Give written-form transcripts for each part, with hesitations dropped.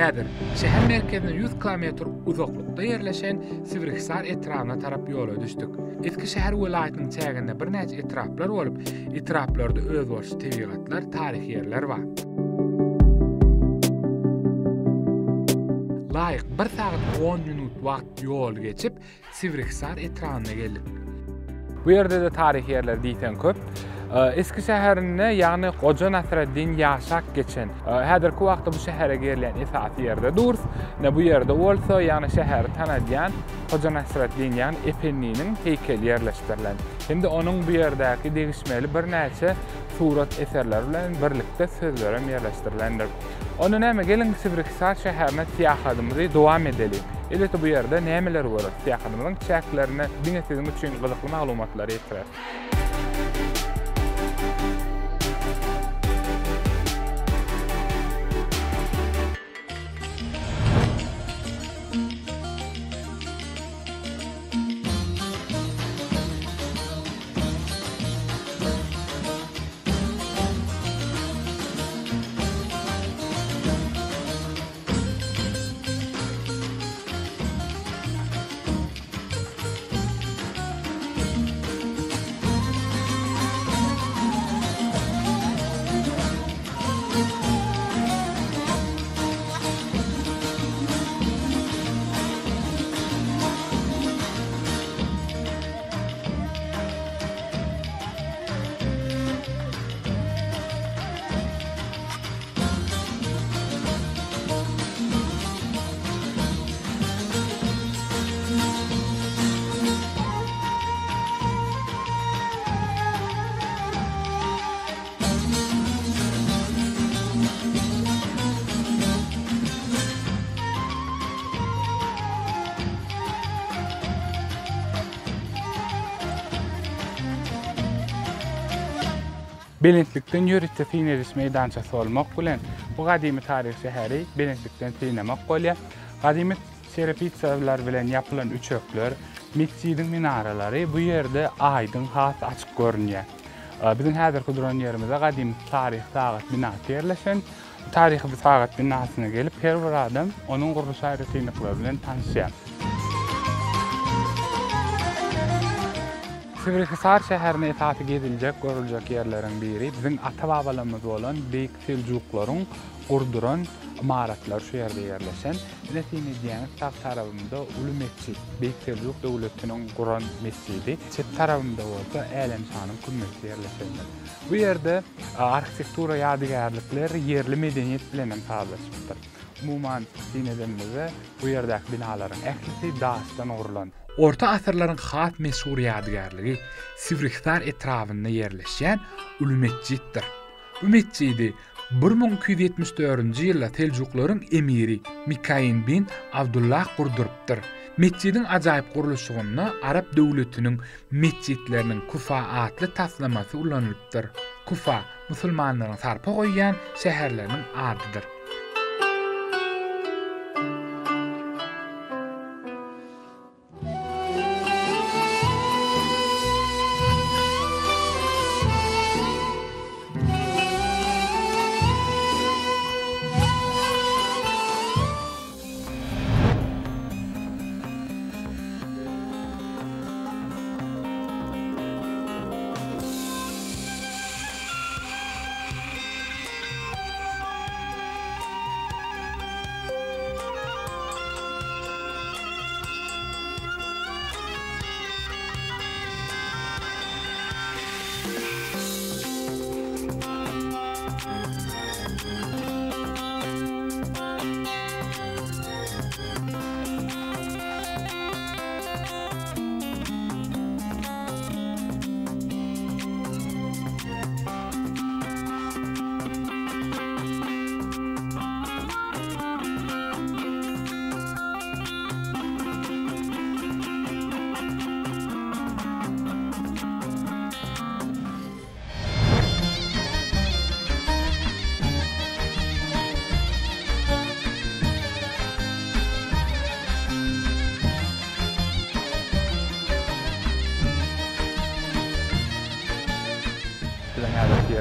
Häzir şäher merkezine 100 km uzaklykda ýerleşen Sivrikhisar etrawyna tarap ýola düşdük. Eski şäher welaýatynyň çäginde bir näçe etraplar bolup, etraplarda özbaşy tebigatlar, taryhy ýerler bar. Laýyk 1 saat 10 minut wagt ýol geçip Sivrikhisar etrawyna geldik. Bu ýerde de taryhy ýerler diýsen köp. Eski şäherinde ýagny Goja Nasreddin ýaşak geçen. Häzirki wagtda bu şähere gerilen esasy ýerde durs. Bu ýerde bolsa ýagny şäheri tanadýan Goja Nasreddin ýagny Efendiniň heykeli ýerleşdirilen. Şimdi onuň bu ýerdäki degişmeli bir näçe surat eserler bilen birlikde sözlerem ýerleşdirilendir. Onu näme gelin Sivrikhisar şäherine syýahadymyzy dowam edelim. Elbetde bu ýerde nämeler bolar? Syýahadymyzyň çäklerini diňe sizin üçin gyzykly maglumatlar ýetirer. Belentlikden ýöretde Fineriş meýdançasy bolmak bilen bu gadymy taryh şäheri Belentlikden tinemek bolýar. Gadymy serapitsalar bilen ýapylan üçökler, mescidiň minaralary bu ýerde aýdyň has açyk görünýär. Bizim häzirki duran ýerimizde gadymy taryh sagat binasy ýerleşen. Taryhy sagat binasyna gelip her bir adam onuň guruluş aýratynlyklary bilen tanışýar. Sivrikhisar şäherine esasy geziljek, görüljek ýerleriň biri bizim ata-babalarymyz bolan beýik seljuklaryň gurduran imaratlar şu ýerde ýerleşen. Nesine diýen sağ tarabynda uly mescid, beýik seljuk döwletiniň Guran mescidi, çet tarabynda bolsa Älen şanyň kümmesi ýerleşen. Bu ýerde arhitektura ýadygarlyklar yerli medeniýet bilen taýlaşypdyr. Umuman dinedemizde bu ýerdäki binalaryň ählisi daşdan gurulan. Orta asırlaryň has meşhur ýadygarlygy Sivrikhisar etrafynda ýerleşen uly mesciddir. Bu mescidi 1274-nji ýylda Seljuklaryň emiri Mikain bin Abdullah gurdurypdyr. Mescidin ajaýyp guruluşyna Arap döwletiniň mescidleriniň Kufa atly taslamasy ulanylypdyr. Kufa musulmanlaryň sarpa goýýan şäherleriniň adydyr.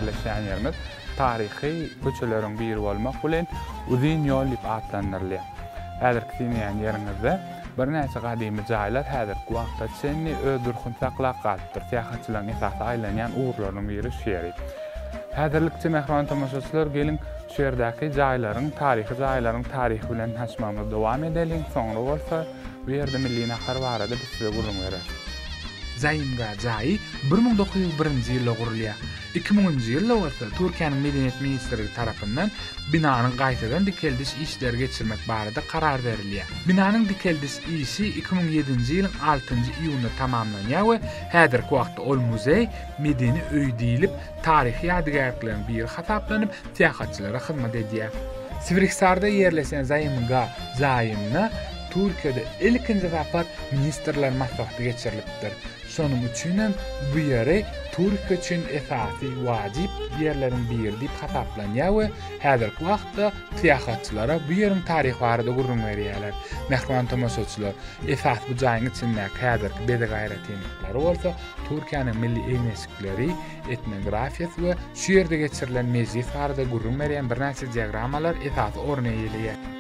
yerleşen yerimiz tarihi köçeleriň biri bolmak bilen uzun yol diýip adlandyrylýar. Häzirki sinýän ýeringizde bir näçe gadymy jaýlar häzirki wagtda çenni öldürkün saklap galypdyr. Tähaçylaryň esasy aýlanýan uğurlaryň biri şu ýeri. Häzirlikçe mehriban tamaşaçylar gelin şu ýerdäki jaýlaryň taryhy bilen haşmamyza dowam edelim. Soňra bolsa bu ýerde milli nahar barada biz size gurulum berýär. Zaýymga jaý 1901-nji ýylda gurulýar. 2000-nji ýylda bolsa Türkiýanyň Medeniýet ministrligi tarapyndan binanyň gaýtadan dikeldiş işleri geçirmek barada karar berilýär. Binanyň dikeldiş işi 2007-nji ýylyň 6-njy iýunynda tamamlanýar we häzirki wagtda ol muzey medeni öý diýilip taryhy ýadygärlikleriň biri hasaplanyp tähaçylara hyzmat edýär. Sivriksarda ýerleşen zaýymna Türkiýede ilkinji wagt ministrler maslahaty geçirilipdir. Şonuň üçin bu ýere Türkiýe üçin esasy wajyp ýerleriň biri diýip hasaplanýar we häzirki wagtda tähaçylara bu ýeriň taryhy barada gurulum berýärler. Mehriban tamaşaçylar, esas bu jaýyň içindäki häzirki bede gaýratynlyklar bolsa Türkiýanyň milli egnesikleri, etnografiýasy we şu ýerde geçirilen mejlis barada gurulum berýän bir näçe diagramalar esas orny ýelýär.